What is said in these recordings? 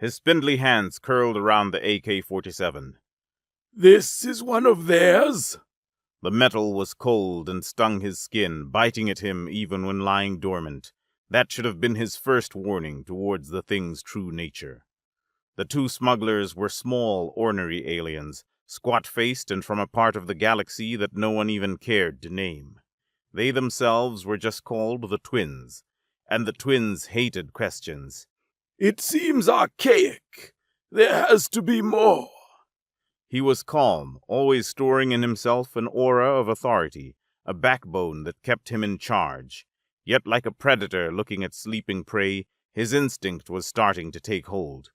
His spindly hands curled around the AK-47. "This is one of theirs?" The metal was cold and stung his skin, biting at him even when lying dormant. That should have been his first warning towards the thing's true nature. The two smugglers were small, ornery aliens, squat-faced and from a part of the galaxy that no one even cared to name. They themselves were just called the Twins, and the Twins hated questions. "It seems archaic. There has to be more." He was calm, always storing in himself an aura of authority, a backbone that kept him in charge. Yet like a predator looking at sleeping prey, his instinct was starting to take hold.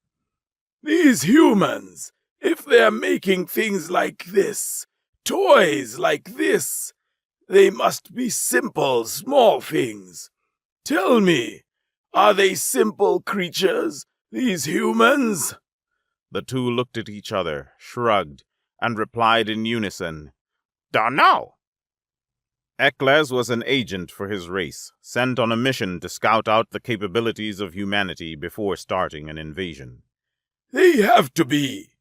"These humans, if they're making things like this, toys like this, they must be simple, small things. Tell me, are they simple creatures, these humans?" The two looked at each other, shrugged, and replied in unison, "Dunno." Eklez was an agent for his race, sent on a mission to scout out the capabilities of humanity before starting an invasion. "They have to be."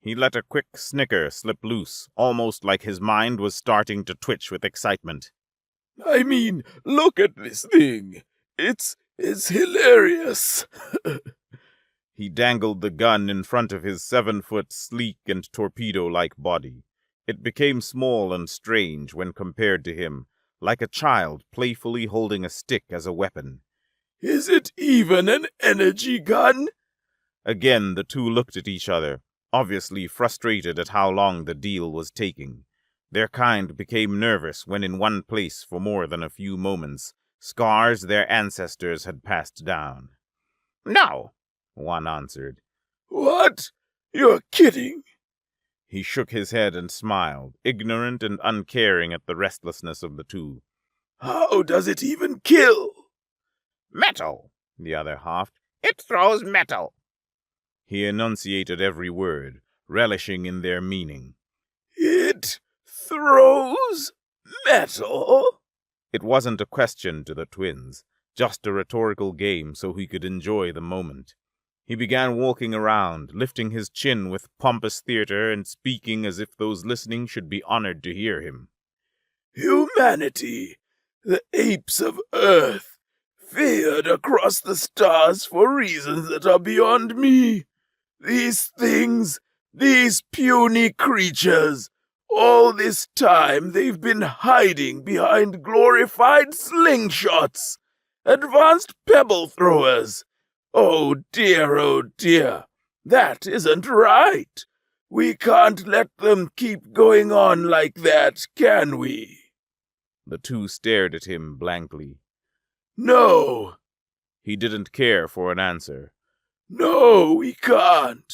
He let a quick snicker slip loose, almost like his mind was starting to twitch with excitement. "I mean, look at this thing. It's hilarious." He dangled the gun in front of his 7-foot, sleek and torpedo-like body. It became small and strange when compared to him, like a child playfully holding a stick as a weapon. "Is it even an energy gun?" Again the two looked at each other, obviously frustrated at how long the deal was taking. Their kind became nervous when in one place for more than a few moments, scars their ancestors had passed down. "No," one answered. "What? You're kidding." He shook his head and smiled, ignorant and uncaring at the restlessness of the two. "How does it even kill?" "Metal," the other huffed. "It throws metal." He enunciated every word, relishing in their meaning. "It throws metal?" It wasn't a question to the Twins, just a rhetorical game so he could enjoy the moment. He began walking around, lifting his chin with pompous theater and speaking as if those listening should be honored to hear him. "Humanity, the apes of Earth, feared across the stars for reasons that are beyond me. These things, these puny creatures, all this time they've been hiding behind glorified slingshots, advanced pebble throwers. Oh dear, that isn't right. We can't let them keep going on like that, can we?" The two stared at him blankly. "No." He didn't care for an answer. "No, we can't.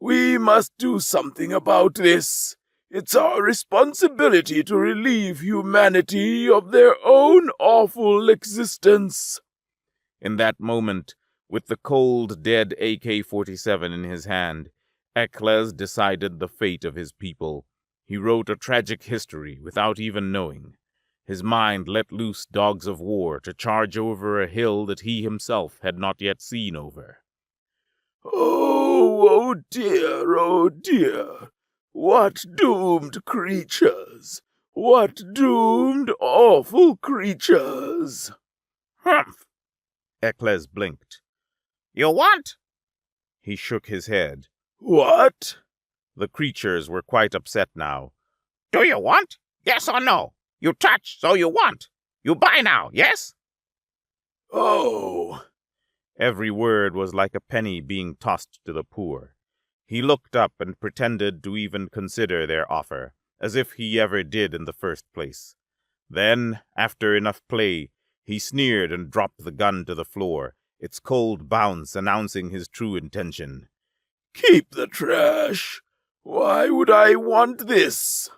We must do something about this. It's our responsibility to relieve humanity of their own awful existence." In that moment, with the cold, dead AK-47 in his hand, Eklez decided the fate of his people. He wrote a tragic history without even knowing. His mind let loose dogs of war to charge over a hill that he himself had not yet seen over. Oh dear. What doomed creatures. What doomed awful creatures. "Humph!" Eklez blinked. "You want?" He shook his head. "What?" The creatures were quite upset now. "Do you want? Yes or no? You touch, so you want. You buy now, yes?" "Oh." Every word was like a penny being tossed to the poor. He looked up and pretended to even consider their offer, as if he ever did in the first place. Then, after enough play, he sneered and dropped the gun to the floor, its cold bounce announcing his true intention. "Keep the trash. Why would I want this?"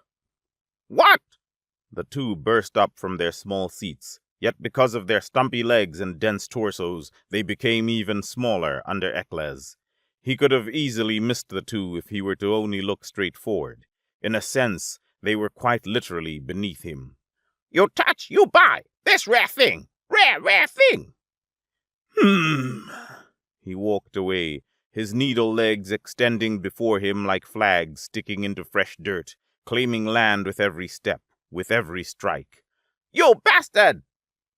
"What?" The two burst up from their small seats, yet because of their stumpy legs and dense torsos, they became even smaller under Eklez. He could have easily missed the two if he were to only look straight forward. In a sense, they were quite literally beneath him. "You touch, you buy. This rare thing. Rare thing." He walked away, his needle legs extending before him like flags sticking into fresh dirt, claiming land with every step, with every strike. You bastard!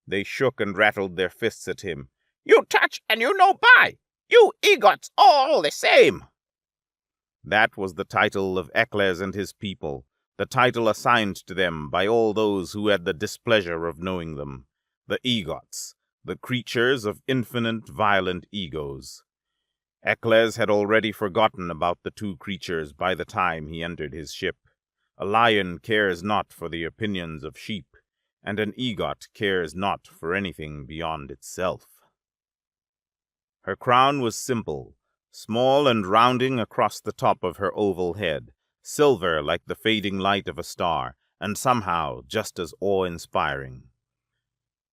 They shook and rattled their fists at him. You touch and you no buy! You egots all the same! That was the title of Eccles and his people, the title assigned to them by all those who had the displeasure of knowing them, the egots, the creatures of infinite violent egos. Eccles had already forgotten about the two creatures by the time he entered his ship. A lion cares not for the opinions of sheep, and an egot cares not for anything beyond itself. Her crown was simple, small and rounding across the top of her oval head, silver like the fading light of a star, and somehow just as awe-inspiring.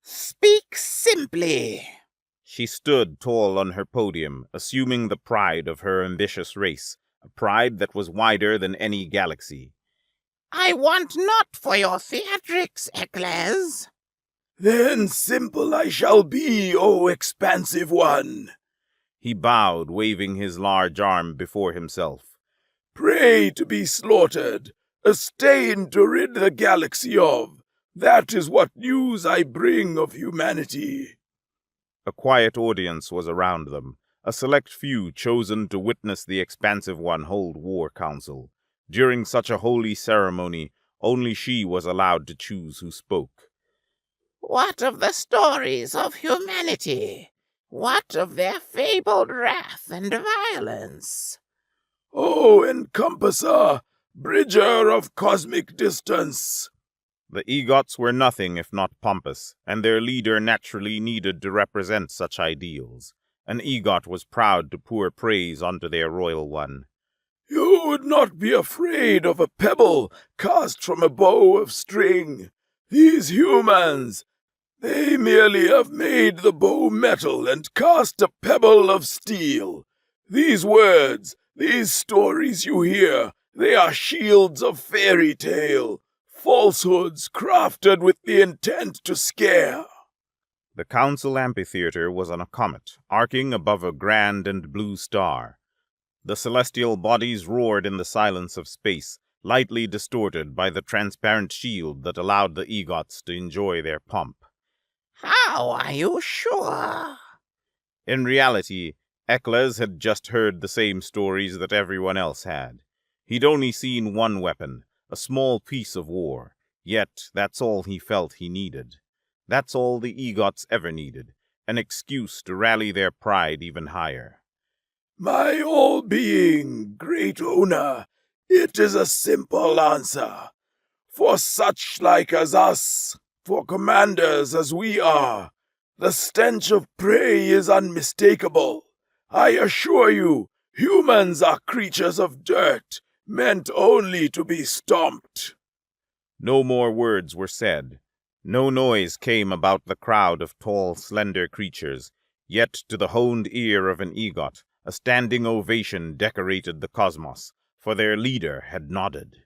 Speak simply. She stood tall on her podium, assuming the pride of her ambitious race, a pride that was wider than any galaxy. I want not for your theatrics, Eccles. Then simple I shall be, O expansive one. He bowed, waving his large arm before himself. Pray to be slaughtered, a stain to rid the galaxy of. That is what news I bring of humanity. A quiet audience was around them, a select few chosen to witness the expansive one hold war council. During such a holy ceremony, only she was allowed to choose who spoke. What of the stories of humanity? What of their fabled wrath and violence? O encompasser, bridger of cosmic distance! The egots were nothing if not pompous, and their leader naturally needed to represent such ideals. An egot was proud to pour praise onto their royal one. You would not be afraid of a pebble cast from a bow of string. These humans, they merely have made the bow metal and cast a pebble of steel. These words, these stories you hear, they are shields of fairy tale, falsehoods crafted with the intent to scare. The council amphitheater was on a comet, arcing above a grand and blue star. The celestial bodies roared in the silence of space, lightly distorted by the transparent shield that allowed the egots to enjoy their pomp. How are you sure? In reality, Eccles had just heard the same stories that everyone else had. He'd only seen one weapon, a small piece of war, yet that's all he felt he needed. That's all the egots ever needed, an excuse to rally their pride even higher. My all-being, great owner, it is a simple answer. For such like as us, for commanders as we are, the stench of prey is unmistakable. I assure you, humans are creatures of dirt, meant only to be stomped. No more words were said. No noise came about the crowd of tall, slender creatures, yet to the honed ear of an egot, a standing ovation decorated the cosmos, for their leader had nodded.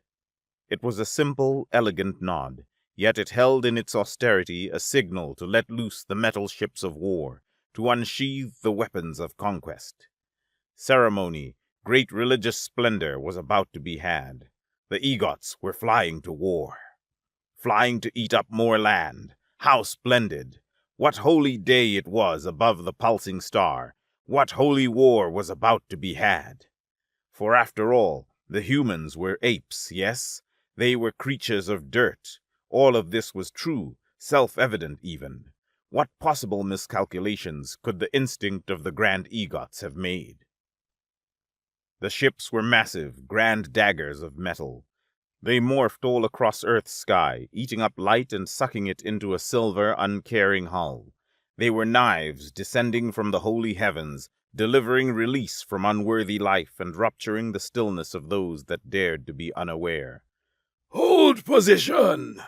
It was a simple, elegant nod, yet it held in its austerity a signal to let loose the metal ships of war, to unsheathe the weapons of conquest. Ceremony, great religious splendor was about to be had. The egots were flying to war. Flying to eat up more land. How splendid! What holy day it was above the pulsing star! What holy war was about to be had! For after all, the humans were apes, yes? They were creatures of dirt. All of this was true, self-evident even. What possible miscalculations could the instinct of the grand egots have made? The ships were massive, grand daggers of metal. They morphed all across Earth's sky, eating up light and sucking it into a silver, uncaring hull. They were knives descending from the holy heavens, delivering release from unworthy life and rupturing the stillness of those that dared to be unaware. Hold position!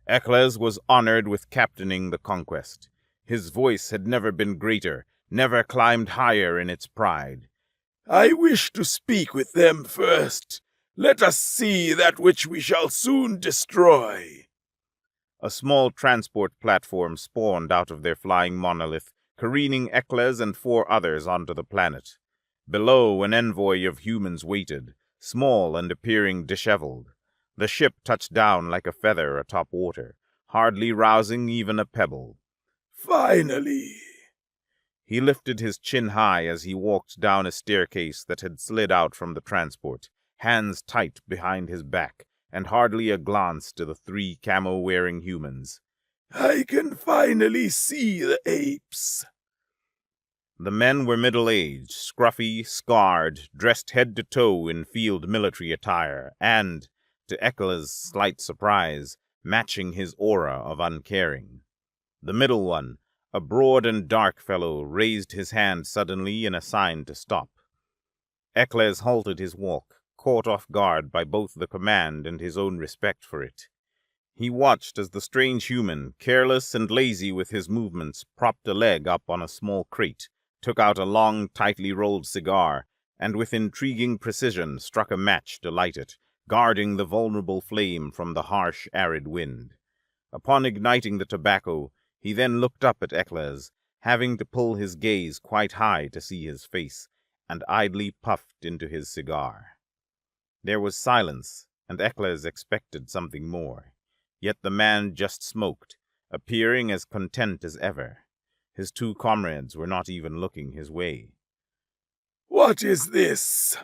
Eccles was honored with captaining the conquest. His voice had never been greater, never climbed higher in its pride. I wish to speak with them first. Let us see that which we shall soon destroy. A small transport platform spawned out of their flying monolith, careening Eccles and 4 others onto the planet. Below, an envoy of humans waited, small and appearing disheveled. The ship touched down like a feather atop water, hardly rousing even a pebble. Finally! He lifted his chin high as he walked down a staircase that had slid out from the transport, hands tight behind his back, and hardly a glance to the 3 camo-wearing humans. I can finally see the apes. The men were middle-aged, scruffy, scarred, dressed head to toe in field military attire, and, to Ekla's slight surprise, matching his aura of uncaring. The middle one, a broad and dark fellow, raised his hand suddenly in a sign to stop. Ekles halted his walk, caught off guard by both the command and his own respect for it. He watched as the strange human, careless and lazy with his movements, propped a leg up on a small crate, took out a long, tightly rolled cigar, and with intriguing precision struck a match to light it, guarding the vulnerable flame from the harsh, arid wind. Upon igniting the tobacco, he then looked up at Ekles, having to pull his gaze quite high to see his face, and idly puffed into his cigar. There was silence, and Ekles expected something more. Yet the man just smoked, appearing as content as ever. His 2 comrades were not even looking his way. What is this?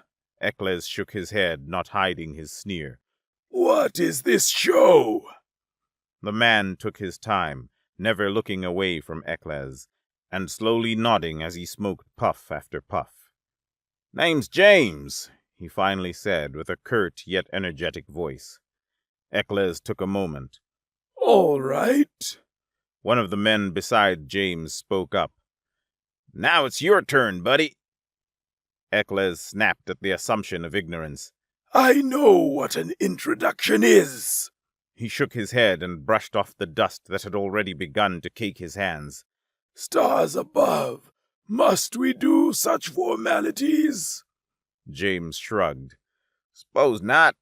Ekles shook his head, not hiding his sneer. What is this show? The man took his time, never looking away from Ekles, and slowly nodding as he smoked puff after puff. "Name's James," he finally said with a curt yet energetic voice. Ekles took a moment. All right. One of the men beside James spoke up. "Now it's your turn, buddy." Ekles snapped at the assumption of ignorance. I know what an introduction is. He shook his head and brushed off the dust that had already begun to cake his hands. Stars above, must we do such formalities? James shrugged. "Suppose not."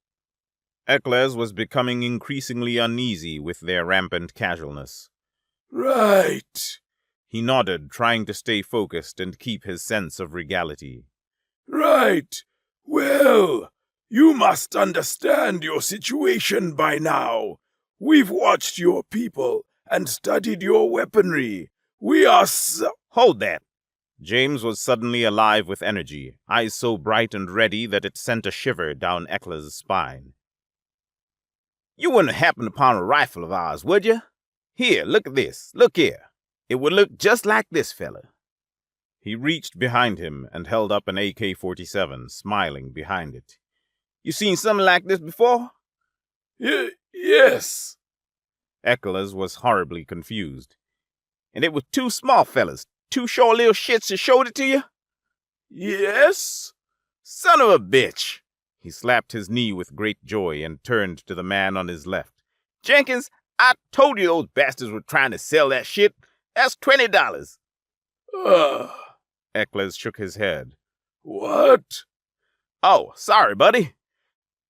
Ekles was becoming increasingly uneasy with their rampant casualness. Right. He nodded, trying to stay focused and keep his sense of regality. Right. Well, you must understand your situation by now. We've watched your people and studied your weaponry. We are Hold that! James was suddenly alive with energy, eyes so bright and ready that it sent a shiver down Ekla's spine. "You wouldn't happen upon a rifle of ours, would you? Here, look at this. Look here. It would look just like this fella." He reached behind him and held up an AK-47, smiling behind it. "You seen something like this before?" Yes. Eklas was horribly confused. "And it was 2 small fellas, 2 short little shits that showed it to you?" Yes. "Son of a bitch!" He slapped his knee with great joy and turned to the man on his left. "Jenkins, I told you those bastards were trying to sell that shit. That's $20. Ekles shook his head. What? "Oh, sorry, buddy."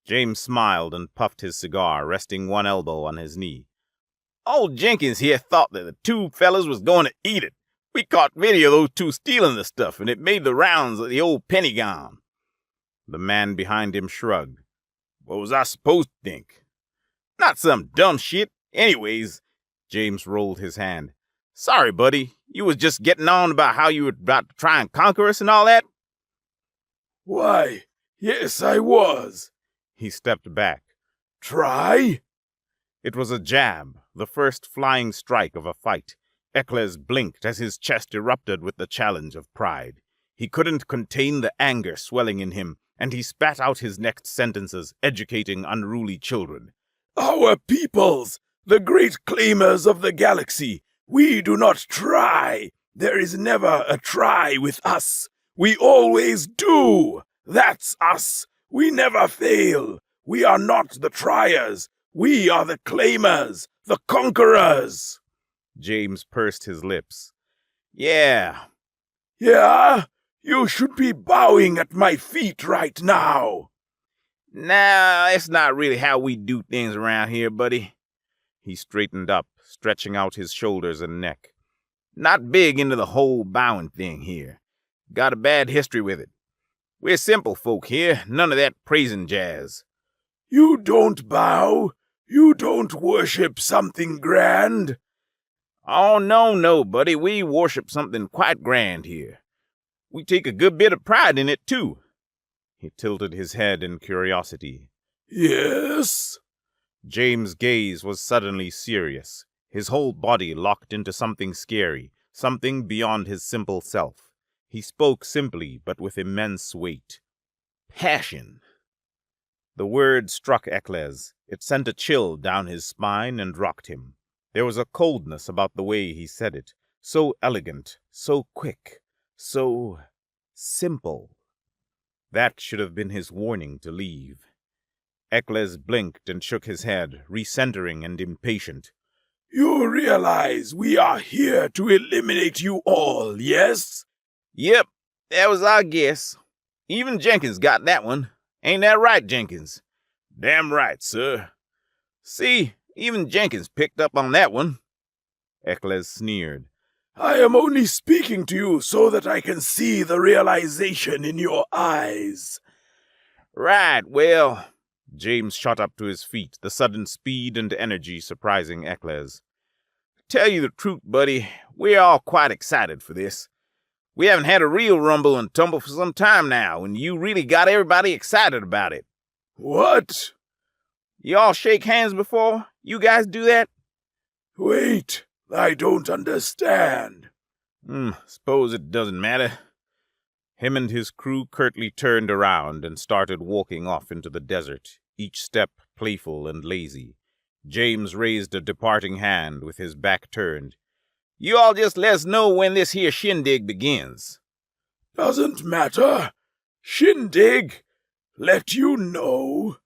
James smiled and puffed his cigar, resting one elbow on his knee. "Old Jenkins here thought that the 2 fellas was going to eat it. We caught video of those 2 stealing the stuff, and it made the rounds of the old Pentagon." The man behind him shrugged. "What was I supposed to think? Not some dumb shit. Anyways," James rolled his hand. "Sorry, buddy. You was just getting on about how you were about to try and conquer us and all that?" Why, yes, I was. He stepped back. Try? It was a jab, the first flying strike of a fight. Ekles blinked as his chest erupted with the challenge of pride. He couldn't contain the anger swelling in him, and he spat out his next sentences, educating unruly children. Our peoples, the great claimers of the galaxy, we do not try. There is never a try with us. We always do. That's us. We never fail. We are not the triers. We are the claimers, the conquerors. James pursed his lips. Yeah? You should be bowing at my feet right now. Nah, that's not really how we do things around here, buddy. He straightened up, stretching out his shoulders and neck. Not big into the whole bowing thing here. Got a bad history with it. We're simple folk here, none of that praising jazz. You don't bow? You don't worship something grand? Oh, no, buddy, we worship something quite grand here. We take a good bit of pride in it, too. He tilted his head in curiosity. Yes? James' gaze was suddenly serious, his whole body locked into something scary, something beyond his simple self. He spoke simply, but with immense weight. Passion. The word struck Eccles. It sent a chill down his spine and rocked him. There was a coldness about the way he said it, so elegant, so quick, so simple. That should have been his warning to leave. Eccles blinked and shook his head, recentering and impatient. You realize we are here to eliminate you all, yes? Yep, that was our guess. Even Jenkins got that one. Ain't that right, Jenkins? Damn right, sir. See, even Jenkins picked up on that one. Eccles sneered. I am only speaking to you so that I can see the realization in your eyes. Right, well... James shot up to his feet, the sudden speed and energy surprising Eccles. Tell you the truth, buddy, we're all quite excited for this. We haven't had a real rumble and tumble for some time now, and you really got everybody excited about it. What? You all shake hands before? You guys do that? Wait, I don't understand. Suppose it doesn't matter. Him and his crew curtly turned around and started walking off into the desert, each step playful and lazy. James raised a departing hand with his back turned. You all just let us know when this here shindig begins. Doesn't matter. Shindig? Let you know?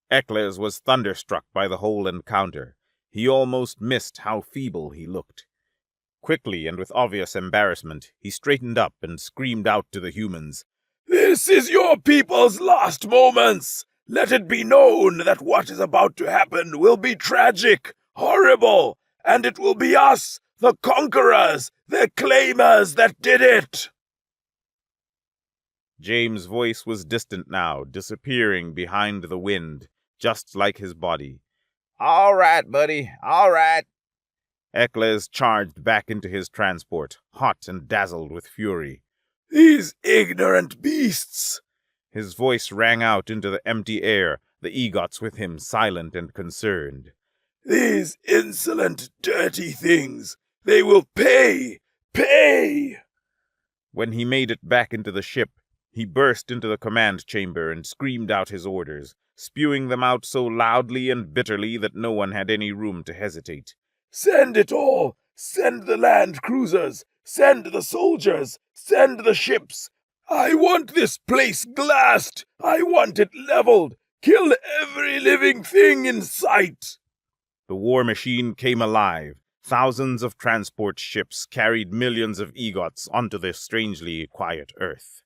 Eccles was thunderstruck by the whole encounter. He almost missed how feeble he looked. Quickly and with obvious embarrassment, he straightened up and screamed out to the humans. This is your people's last moments! Let it be known that what is about to happen will be tragic, horrible, and it will be us, the conquerors, the claimers, that did it! James' voice was distant now, disappearing behind the wind, just like his body. All right, buddy, all right. Eccles charged back into his transport, hot and dazzled with fury. These ignorant beasts! His voice rang out into the empty air, the egots with him silent and concerned. These insolent, dirty things! They will pay! Pay! When he made it back into the ship, he burst into the command chamber and screamed out his orders, spewing them out so loudly and bitterly that no one had any room to hesitate. Send it all! Send the land cruisers! Send the soldiers! Send the ships! I want this place glassed! I want it leveled! Kill every living thing in sight! The war machine came alive. Thousands of transport ships carried millions of egots onto this strangely quiet Earth.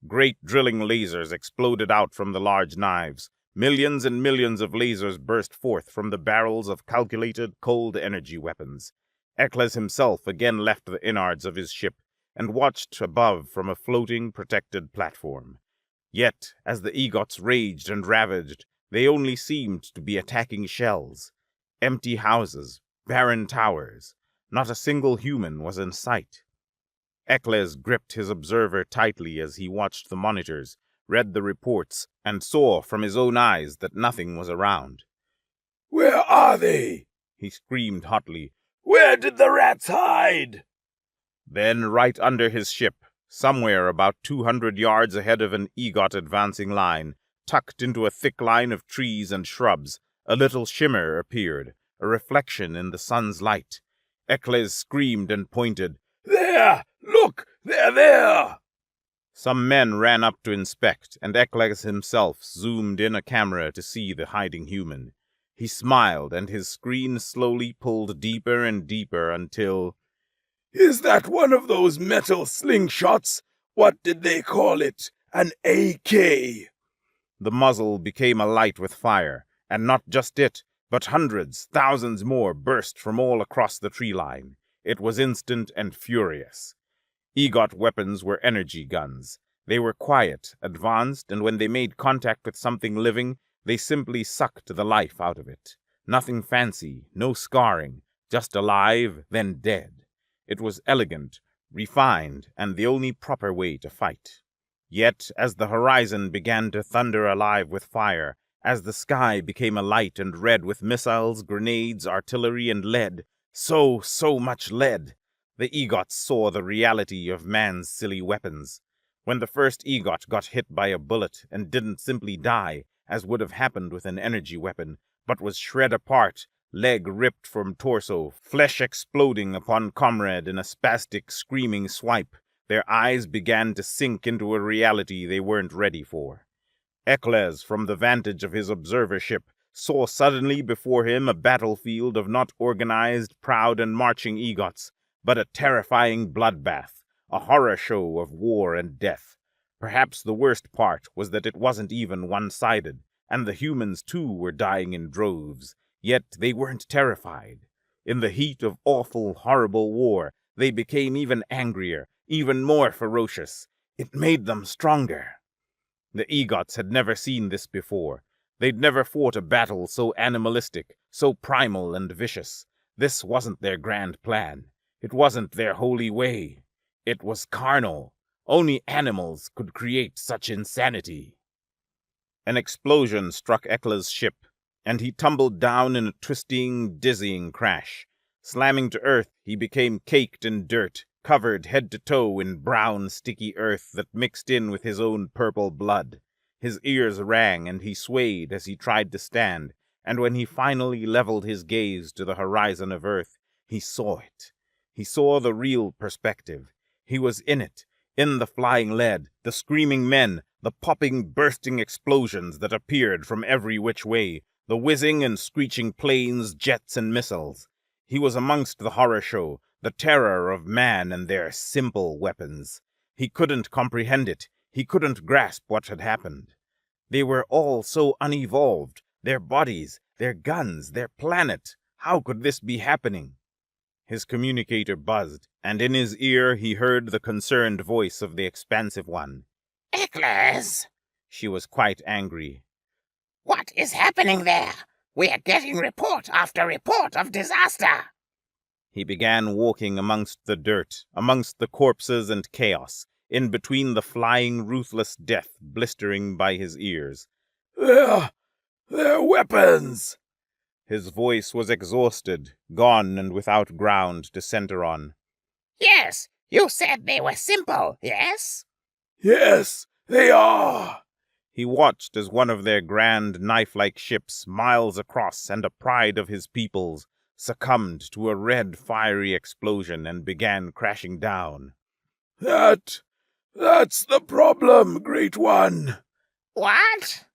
Great drilling lasers exploded out from the large knives. Millions and millions of lasers burst forth from the barrels of calculated cold energy weapons. Eccles himself again left the innards of his ship and watched above from a floating, protected platform. Yet, as the egots raged and ravaged, they only seemed to be attacking shells. Empty houses, barren towers. Not a single human was in sight. Eccles gripped his observer tightly as he watched the monitors, read the reports, and saw from his own eyes that nothing was around. Where are they? He screamed hotly. Where did the rats hide? Then, right under his ship, somewhere about 200 yards ahead of an EGOT advancing line, tucked into a thick line of trees and shrubs, a little shimmer appeared, a reflection in the sun's light. Eccles screamed and pointed. There! Look! They're there! Some men ran up to inspect, and Eccles himself zoomed in a camera to see the hiding human. He smiled, and his screen slowly pulled deeper and deeper until... Is that one of those metal slingshots? What did they call it? An AK? The muzzle became alight with fire, and not just it, but hundreds, thousands more burst from all across the tree line. It was instant and furious. EGOT weapons were energy guns. They were quiet, advanced, and when they made contact with something living, they simply sucked the life out of it. Nothing fancy, no scarring, just alive, then dead. It was elegant, refined, and the only proper way to fight. Yet, as the horizon began to thunder alive with fire, as the sky became alight and red with missiles, grenades, artillery, and lead, so much lead, the egots saw the reality of man's silly weapons. When the first egot got hit by a bullet and didn't simply die, as would have happened with an energy weapon, but was shred apart, leg ripped from torso, flesh exploding upon comrade in a spastic, screaming swipe, their eyes began to sink into a reality they weren't ready for. Ekles, from the vantage of his observer ship, saw suddenly before him a battlefield of not organized, proud, and marching egots, but a terrifying bloodbath, a horror show of war and death. Perhaps the worst part was that it wasn't even one-sided, and the humans too were dying in droves, yet they weren't terrified. In the heat of awful, horrible war, they became even angrier, even more ferocious. It made them stronger. The egots had never seen this before. They'd never fought a battle so animalistic, so primal and vicious. This wasn't their grand plan. It wasn't their holy way. It was carnal. Only animals could create such insanity. An explosion struck Ekla's ship, and he tumbled down in a twisting, dizzying crash. Slamming to earth, he became caked in dirt, covered head to toe in brown, sticky earth that mixed in with his own purple blood. His ears rang, and he swayed as he tried to stand, and when he finally leveled his gaze to the horizon of earth, he saw it. He saw the real perspective. He was in it, in the flying lead, the screaming men, the popping, bursting explosions that appeared from every which way, the whizzing and screeching planes, jets, and missiles. He was amongst the horror show, the terror of man and their simple weapons. He couldn't comprehend it. He couldn't grasp what had happened. They were all so unevolved. Their bodies, their guns, their planet. How could this be happening? His communicator buzzed, and in his ear he heard the concerned voice of the expansive one. Ekles! She was quite angry. What is happening there? We are getting report after report of disaster. He began walking amongst the dirt, amongst the corpses and chaos, in between the flying, ruthless death blistering by his ears. They're weapons! His voice was exhausted, gone and without ground to center on. Yes, you said they were simple, yes? Yes, they are! He watched as one of their grand knife-like ships, miles across and a pride of his peoples, succumbed to a red, fiery explosion and began crashing down. That's the problem, Great One. What?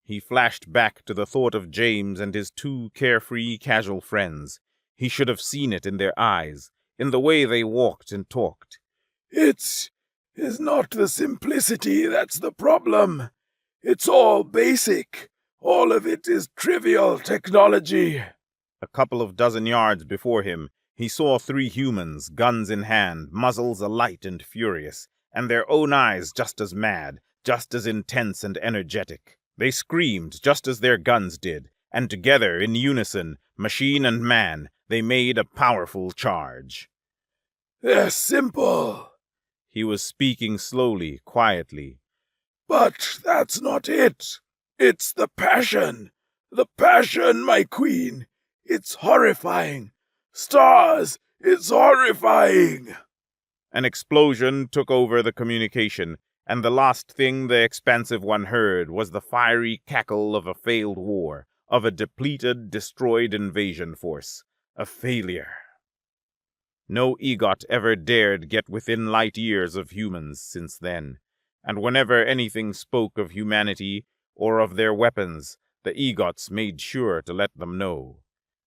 He flashed back to the thought of James and his two carefree, casual friends. He should have seen it in their eyes, in the way they walked and talked. It's not the simplicity that's the problem. It's all basic. All of it is trivial technology. A couple of dozen yards before him, he saw three humans, guns in hand, muzzles alight and furious, and their own eyes just as mad, just as intense and energetic. They screamed just as their guns did, and together, in unison, machine and man, they made a powerful charge. They're simple. He was speaking slowly, quietly. But that's not it. It's the passion. The passion, my queen. It's horrifying. Stars, it's horrifying. An explosion took over the communication, and the last thing the expansive one heard was the fiery cackle of a failed war, of a depleted, destroyed invasion force. A failure. No egot ever dared get within light years of humans since then, and whenever anything spoke of humanity or of their weapons, the egots made sure to let them know.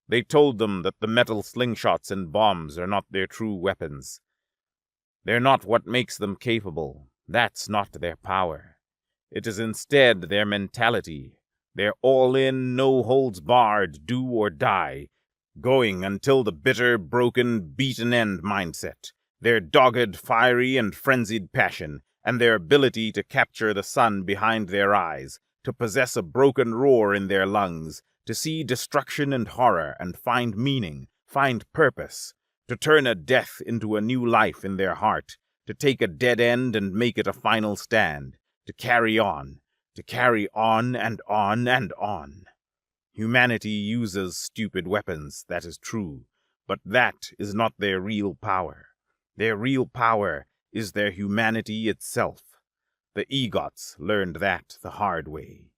They told them that the metal slingshots and bombs are not their true weapons. They're not what makes them capable. That's not their power. It is instead their mentality, their all-in, no-holds-barred, do or die, going until the bitter, broken, beaten-end mindset, their dogged, fiery, and frenzied passion, and their ability to capture the sun behind their eyes, to possess a broken roar in their lungs, to see destruction and horror and find meaning, find purpose, to turn a death into a new life in their heart, to take a dead end and make it a final stand, to carry on and on and on. Humanity uses stupid weapons, that is true, but that is not their real power. Their real power is their humanity itself. The Egots learned that the hard way.